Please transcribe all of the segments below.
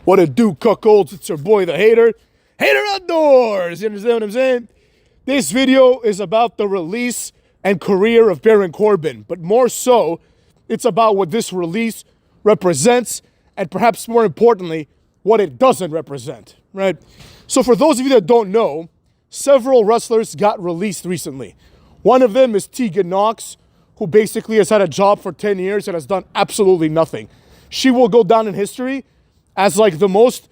What it do, cuckolds? It's your boy, the Hater. Hater Outdoors! You understand what I'm saying? This video is about the release and career of Baron Corbin, but more so, it's about what this release represents, and perhaps more importantly, what it doesn't represent, right? So for those of you that don't know, several wrestlers got released recently. One of them is Tegan Knox, who basically has had a job for 10 years and has done absolutely nothing. She will go down in history as like the most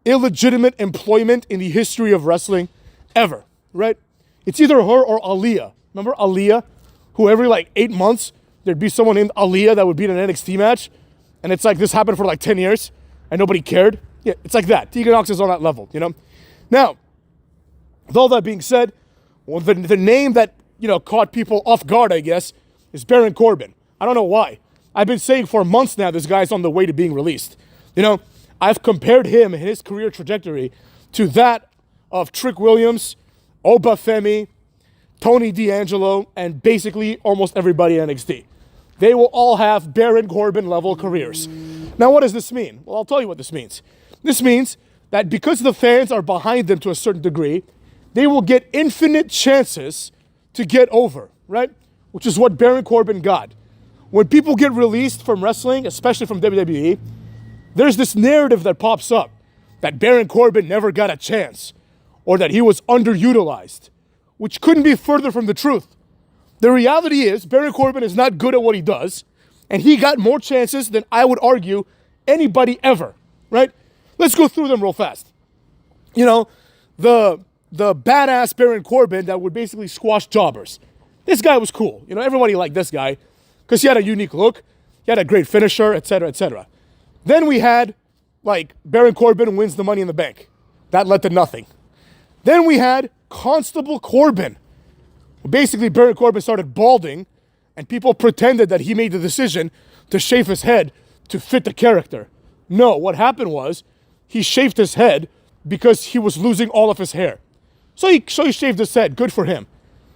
illegitimate employment in the history of wrestling ever, right? It's either her or Aaliyah. Remember Aaliyah? Who every like 8 months, there'd be someone named Aaliyah that would be in an NXT match. And it's like this happened for like 10 years and nobody cared. Yeah, it's like that. Tegan Knox is on that level, you know? Now, with all that being said, well, the name that, caught people off guard, I guess, is Baron Corbin. I don't know why. I've been saying for months now this guy's on the way to being released. I've compared him and his career trajectory to that of Trick Williams, Oba Femi, Tony D'Angelo, and basically almost everybody in NXT. They will all have Baron Corbin level careers. Now, what does this mean? Well, I'll tell you what this means. This means that because the fans are behind them to a certain degree, they will get infinite chances to get over, right? Which is what Baron Corbin got. When people get released from wrestling, especially from WWE, there's this narrative that pops up that Baron Corbin never got a chance or that he was underutilized, which couldn't be further from the truth. The reality is Baron Corbin is not good at what he does, and he got more chances than I would argue anybody ever, right? Let's go through them real fast. The badass Baron Corbin that would basically squash jobbers. This guy was cool. Everybody liked this guy because he had a unique look. He had a great finisher, etc., etc. Then we had, Baron Corbin wins the Money in the Bank. That led to nothing. Then we had Constable Corbin. Basically, Baron Corbin started balding, and people pretended that he made the decision to shave his head to fit the character. No, what happened was he shaved his head because he was losing all of his hair. So he shaved his head. Good for him.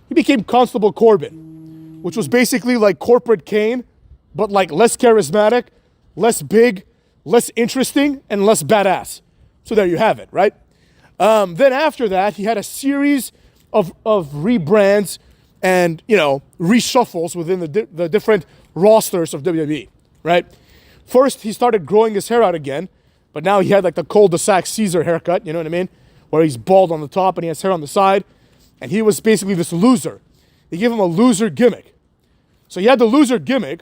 He became Constable Corbin, which was basically like Corporate Kane, but less charismatic, less big, less interesting, and less badass. So there you have it, right? Then after that, he had a series of rebrands and, reshuffles within the different rosters of WWE, right? First, he started growing his hair out again, but now he had the cul-de-sac Caesar haircut, you know what I mean? Where he's bald on the top and he has hair on the side. And he was basically this loser. They gave him a loser gimmick. So he had the loser gimmick,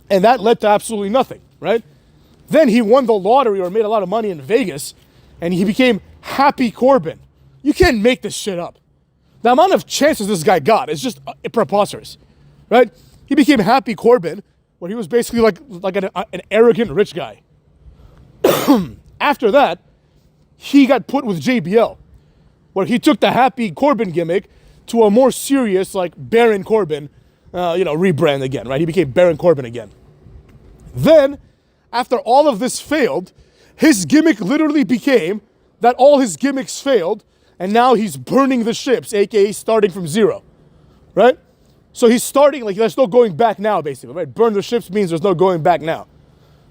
and that led to absolutely nothing, right? Then he won the lottery or made a lot of money in Vegas, and he became Happy Corbin. You can't make this shit up. The amount of chances this guy got is just preposterous, right? He became Happy Corbin, where he was basically like an arrogant rich guy. After that, he got put with JBL, where he took the Happy Corbin gimmick to a more serious, Baron Corbin, rebrand again, right? He became Baron Corbin again. Then, after all of this failed, his gimmick literally became that all his gimmicks failed, and now he's burning the ships, aka starting from zero, right? So he's starting, there's no going back now, basically, right? Burn the ships means there's no going back now,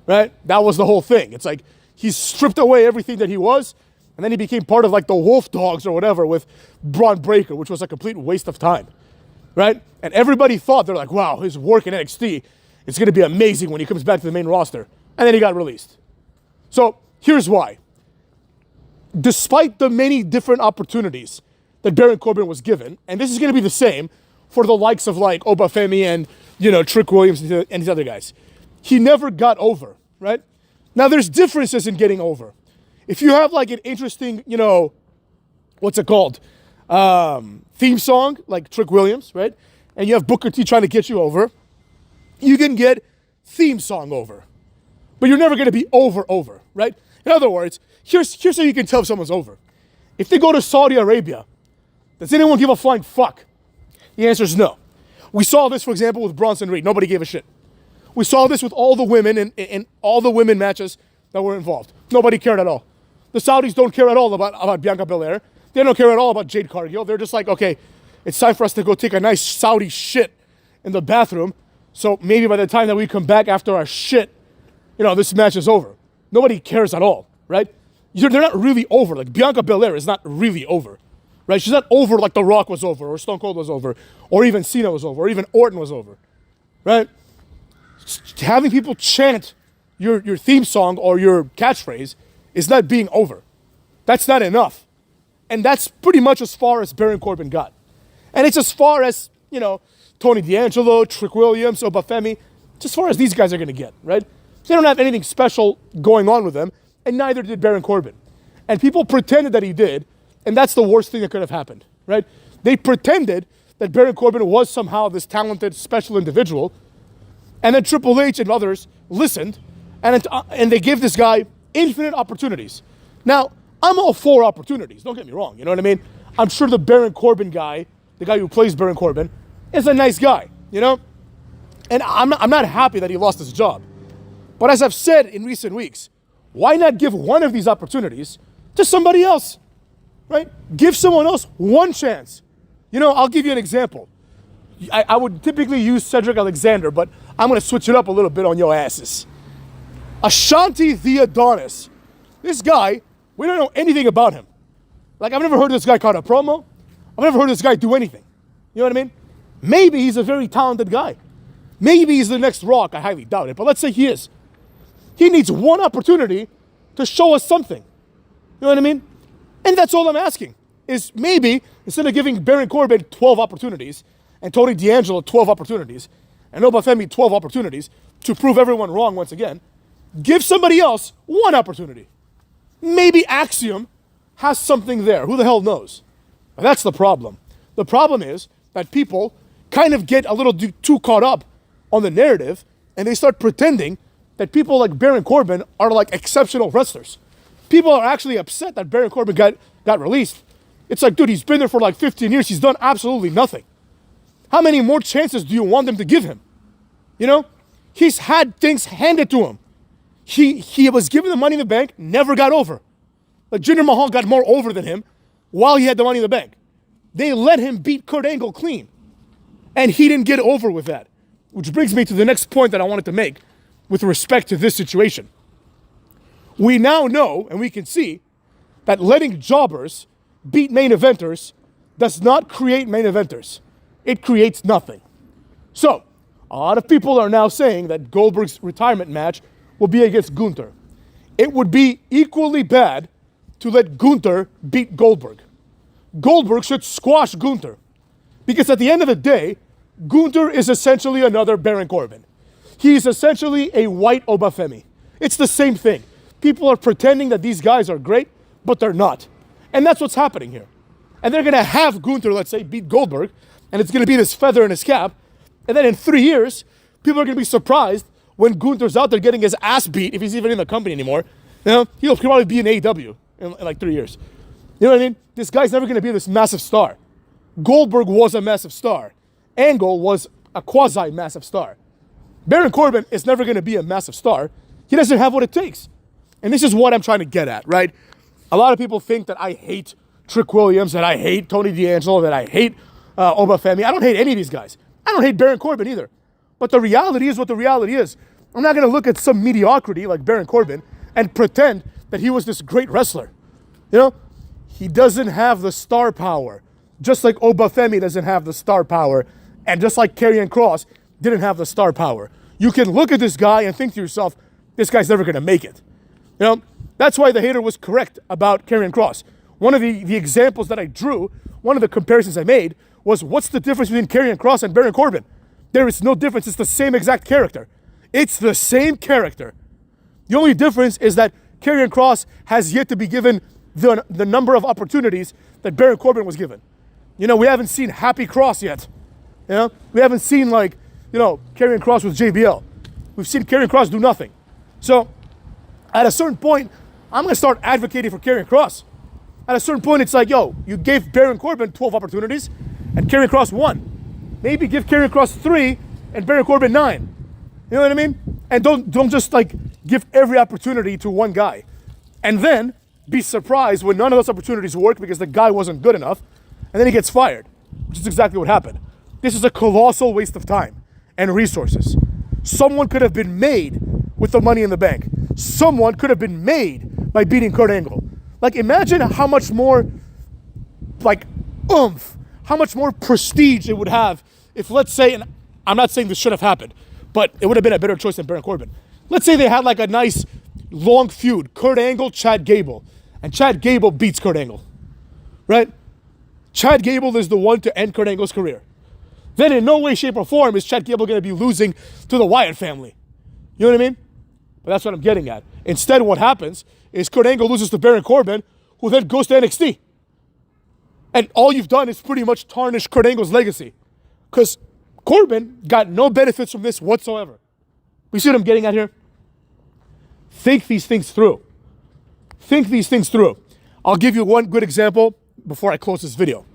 right? That was the whole thing. It's he stripped away everything that he was, and then he became part of the Wolf Dogs or whatever with Braun Breaker, which was a complete waste of time, right? And everybody thought, they're like, wow, his work in NXT is going to be amazing when he comes back to the main roster. And then he got released. So here's why. Despite the many different opportunities that Baron Corbin was given, and this is going to be the same for the likes of Oba Femi and, Trick Williams and these other guys, he never got over, right? Now there's differences in getting over. If you have an interesting, what's it called? Theme song, like Trick Williams, right? And you have Booker T trying to get you over, you can get theme song over. But you're never going to be over, right? In other words, here's how you can tell if someone's over. If they go to Saudi Arabia, does anyone give a flying fuck? The answer is no. We saw this, for example, with Bronson Reed. Nobody gave a shit. We saw this with all the women in all the women matches that were involved. Nobody cared at all. The Saudis don't care at all about Bianca Belair. They don't care at all about Jade Cargill. They're just okay, it's time for us to go take a nice Saudi shit in the bathroom. So maybe by the time that we come back after our shit, this match is over. Nobody cares at all, right? They're not really over. Like Bianca Belair is not really over, right? She's not over like The Rock was over, or Stone Cold was over, or even Cena was over, or even Orton was over, right? Having people chant your theme song or your catchphrase is not being over. That's not enough. And that's pretty much as far as Baron Corbin got. And it's as far as, Tony D'Angelo, Trick Williams, Oba Femi, just as far as these guys are going to get, right? They don't have anything special going on with them, and neither did Baron Corbin. And people pretended that he did, and that's the worst thing that could have happened, right? They pretended that Baron Corbin was somehow this talented, special individual, and then Triple H and others listened, and they gave this guy infinite opportunities. Now, I'm all for opportunities, don't get me wrong, you know what I mean? I'm sure the Baron Corbin guy, the guy who plays Baron Corbin, is a nice guy, And I'm not happy that he lost his job. But as I've said in recent weeks, why not give one of these opportunities to somebody else, right? Give someone else one chance. I'll give you an example. I would typically use Cedric Alexander, but I'm going to switch it up a little bit on your asses. Ashanti the Adonis. This guy, we don't know anything about him. Like, I've never heard this guy cut a promo. I've never heard this guy do anything. You know what I mean? Maybe he's a very talented guy. Maybe he's the next Rock. I highly doubt it, but let's say he is. He needs one opportunity to show us something. You know what I mean? And that's all I'm asking, is maybe instead of giving Baron Corbin 12 opportunities and Tony D'Angelo 12 opportunities and Oba Femi 12 opportunities to prove everyone wrong once again, give somebody else one opportunity. Maybe Axiom has something there. Who the hell knows? But that's the problem. The problem is that people kind of get a little too caught up on the narrative, and they start pretending that people like Baron Corbin are like exceptional wrestlers. People are actually upset that Baron Corbin got released. It's like, dude, he's been there for like 15 years. He's done absolutely nothing. How many more chances do you want them to give him? He's had things handed to him. He was given the Money in the Bank, never got over. Like Jinder Mahal got more over than him while he had the Money in the Bank. They let him beat Kurt Angle clean. And he didn't get over with that. Which brings me to the next point that I wanted to make with respect to this situation. We now know, and we can see, that letting jobbers beat main eventers does not create main eventers. It creates nothing. So, a lot of people are now saying that Goldberg's retirement match will be against Gunther. It would be equally bad to let Gunther beat Goldberg. Goldberg should squash Gunther. Because at the end of the day, Gunther is essentially another Baron Corbin. He's essentially a white Oba Femi. It's the same thing. People are pretending that these guys are great, but they're not. And that's what's happening here. And they're going to have Gunther, let's say, beat Goldberg, and it's going to be this feather in his cap. And then in 3 years, people are going to be surprised when Gunther's out there getting his ass beat, if he's even in the company anymore. He'll probably be in AEW in like 3 years. You know what I mean? This guy's never going to be this massive star. Goldberg was a massive star. Angle was a quasi-massive star. Baron Corbin is never going to be a massive star. He doesn't have what it takes. And this is what I'm trying to get at, right? A lot of people think that I hate Trick Williams, that I hate Tony D'Angelo, that I hate Oba Femi. I don't hate any of these guys. I don't hate Baron Corbin either. But the reality is what the reality is. I'm not going to look at some mediocrity like Baron Corbin and pretend that he was this great wrestler. He doesn't have the star power. Just like Oba Femi doesn't have the star power. And just like Karrion Kross didn't have the star power. You can look at this guy and think to yourself, this guy's never going to make it. That's why the hater was correct about Karrion Kross. One of the examples that I drew, one of the comparisons I made, was what's the difference between Karrion Kross and Baron Corbin? There is no difference. It's the same exact character. It's the same character. The only difference is that Karrion Kross has yet to be given the number of opportunities that Baron Corbin was given. We haven't seen Happy Cross yet. We haven't seen Karrion Kross with JBL. We've seen Karrion Kross do nothing. So, at a certain point, I'm going to start advocating for Karrion Kross. At a certain point, it's like, you gave Baron Corbin 12 opportunities and Karrion Kross 1. Maybe give Karrion Kross 3 and Baron Corbin 9. You know what I mean? And don't just give every opportunity to one guy. And then be surprised when none of those opportunities work because the guy wasn't good enough. And then he gets fired, which is exactly what happened. This is a colossal waste of time and resources. Someone could have been made with the Money in the Bank. Someone could have been made by beating Kurt Angle. Like, imagine how much more, like, how much more prestige it would have if, let's say, and I'm not saying this should have happened, but it would have been a better choice than Baron Corbin. Let's say they had like a nice long feud, Kurt Angle, Chad Gable, and Chad Gable beats Kurt Angle, right? Chad Gable is the one to end Kurt Angle's career. Then in no way, shape, or form is Chad Gable going to be losing to the Wyatt family. You know what I mean? But that's what I'm getting at. Instead, what happens is Kurt Angle loses to Baron Corbin, who then goes to NXT. And all you've done is pretty much tarnish Kurt Angle's legacy. Because Corbin got no benefits from this whatsoever. You see what I'm getting at here? Think these things through. Think these things through. I'll give you one good example before I close this video.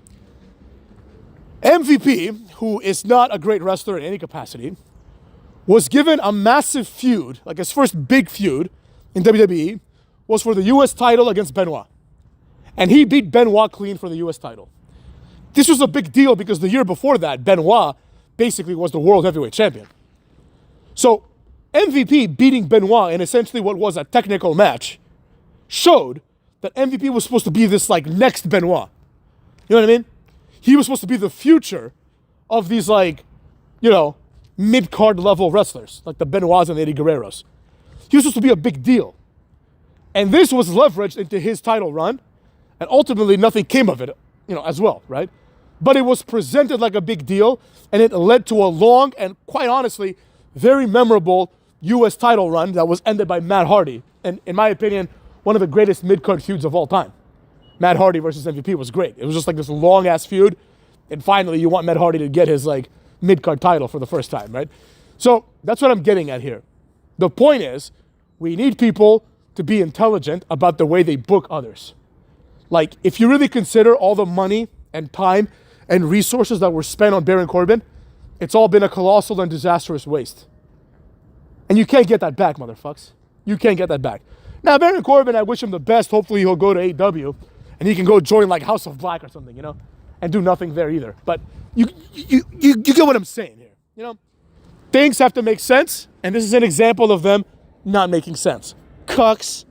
MVP, who is not a great wrestler in any capacity, was given a massive feud, like his first big feud in WWE, was for the US title against Benoit. And he beat Benoit clean for the US title. This was a big deal because the year before that, Benoit basically was the world heavyweight champion. So MVP beating Benoit in essentially what was a technical match showed that MVP was supposed to be this like next Benoit. You know what I mean? He was supposed to be the future of these like, you know, mid-card level wrestlers, like the Benoits and the Eddie Guerreros. He was supposed to be a big deal. And this was leveraged into his title run, and ultimately nothing came of it, you know, as well, right? But it was presented like a big deal, and it led to a long and, quite honestly, very memorable US title run that was ended by Matt Hardy. And in my opinion, one of the greatest mid-card feuds of all time. Matt Hardy versus MVP was great. It was just like this long-ass feud, and finally you want Matt Hardy to get his like mid-card title for the first time, right? So that's what I'm getting at here. The point is, we need people to be intelligent about the way they book others. Like, if you really consider all the money and time and resources that were spent on Baron Corbin, it's all been a colossal and disastrous waste. And you can't get that back, motherfucks. You can't get that back. Now, Baron Corbin, I wish him the best. Hopefully he'll go to AEW and he can go join like House of Black or something, you know, and do nothing there either. But you get what I'm saying here, you know? Things have to make sense, and this is an example of them not making sense. Cucks.